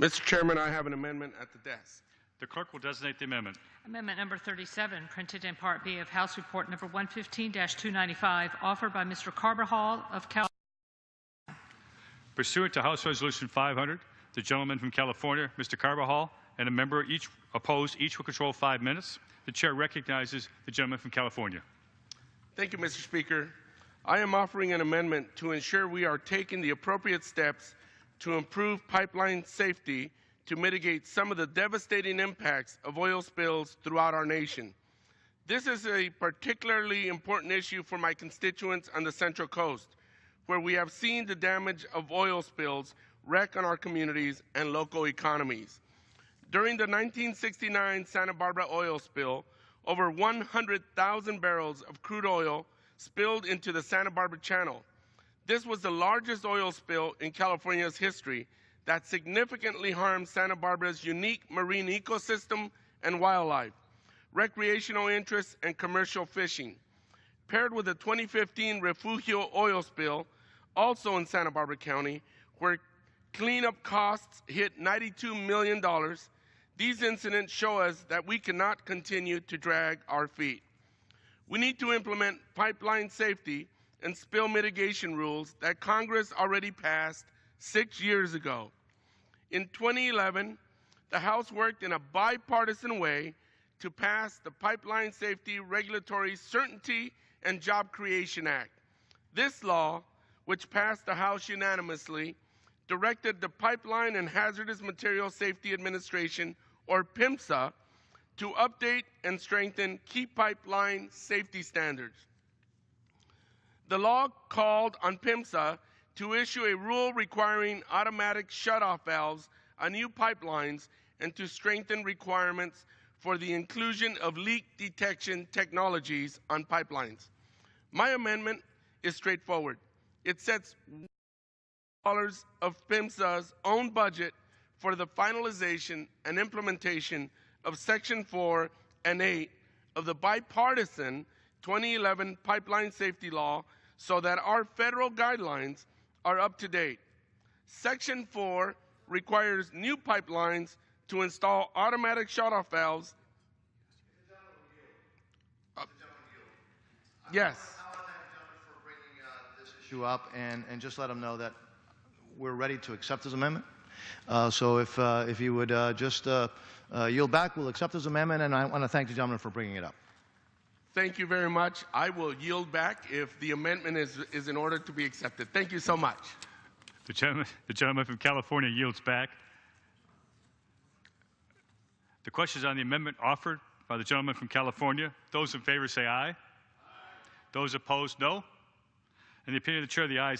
Mr. Chairman, I have an amendment at the desk. The clerk will designate the amendment. Amendment number 37, printed in Part B of House Report number 115-295, offered by Mr. Carbajal of California. Pursuant to House Resolution 500, the gentleman from California, Mr. Carbajal, and a member each opposed, each will control 5 minutes. The chair recognizes the gentleman from California. Thank you, Mr. Speaker. I am offering an amendment to ensure we are taking the appropriate steps to improve pipeline safety to mitigate some of the devastating impacts of oil spills throughout our nation. This is a particularly important issue for my constituents on the Central Coast, where we have seen the damage of oil spills wreak on our communities and local economies. During the 1969 Santa Barbara oil spill, over 100,000 barrels of crude oil spilled into the Santa Barbara Channel. This was the largest oil spill in California's history that significantly harmed Santa Barbara's unique marine ecosystem and wildlife, recreational interests, and commercial fishing. Paired with the 2015 Refugio oil spill, also in Santa Barbara County, where cleanup costs hit $92 million, these incidents show us that we cannot continue to drag our feet. We need to implement pipeline safety and spill mitigation rules that Congress already passed 6 years ago. In 2011, the House worked in a bipartisan way to pass the Pipeline Safety Regulatory Certainty and Job Creation Act. This law, which passed the House unanimously, directed the Pipeline and Hazardous Materials Safety Administration, or PHMSA, to update and strengthen key pipeline safety standards. The law called on PHMSA to issue a rule requiring automatic shutoff valves on new pipelines and to strengthen requirements for the inclusion of leak detection technologies on pipelines. My amendment is straightforward. It sets $1 of PHMSA's own budget for the finalization and implementation of Section 4 and 8 of the bipartisan 2011 Pipeline Safety Law so that our federal guidelines are up to date. Section 4 requires new pipelines to install automatic shutoff valves. Yes. I want to thank the gentleman for bringing this issue up and just let him know that we're ready to accept his amendment. So if you would just yield back, we'll accept his amendment, and I want to thank the gentleman for bringing it up. Thank you very much. I will yield back if the amendment is in order to be accepted. Thank you so much. The gentleman from California yields back. The question is on the amendment offered by the gentleman from California. Those in favor say aye. Those opposed, no. In the opinion of the chair, the ayes have